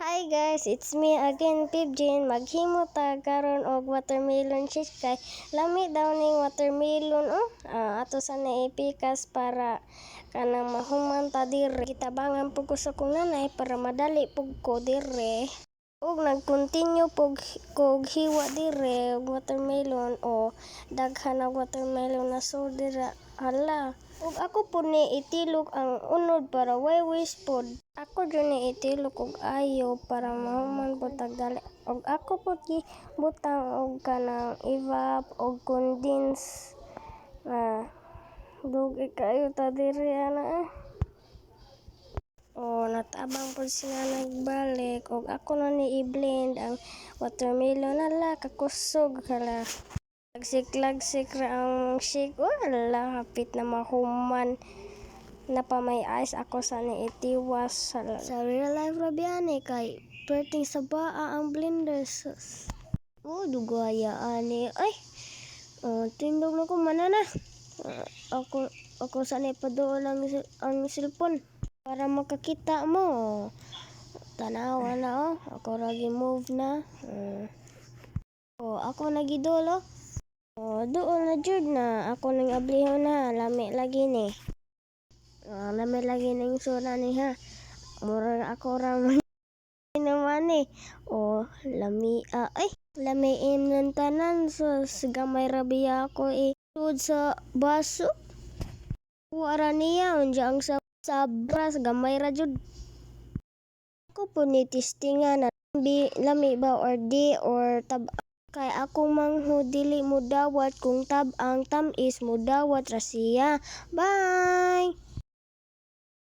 Hi guys, it's me again, Pibjin. Maghimo ta karon og watermelon shake kay lami daw ning watermelon ato sa naipikas para kanang mahuman ta dire. Kitabangan pug ko sa kong nanay para madali pug ko dire. Ug nag-continue pug kog hiwa dire og watermelon o daghan na watermelon na so dira. Hala, ug ako po ni itilog ang unod para way waste pod. Ako dyan ni itilog og ayo para mahuman po tagdali. Og ako po butang og kanang evap og condense na dugi kayo ta diri ana. Natabang po sila nagbalik og ako na ni i-blend ang watermelon. Hala, kakusog hala. Lagsik-lagsik ra ang shake. Wala, hapit na mahuman. Napamay ice ako sa ni itiwas. Sa real life rabiane kay perting sa baa ang blender. Dugaya ani. Ay, tindog na ko manana. Ako sa ni padoon ang cellphone. Para makakita mo. Tanawa na Ako ragi move na. Ako nagidolo. Doon na jud na. Ako nang abliho na. Lami lagi ni. Lami lagi ning sura ni ha. Mura ako raman naman ni. Lami ay. Lami ng tanan. So, gamay rabiya ako sud sa baso. Wara niya. Unjang sa bras. Gamay ra jud. Ako po ni testingan na lami ba or di or tab kay ako mangho dili mo dawat kung tab ang tamis mo dawat ra siya. Bye!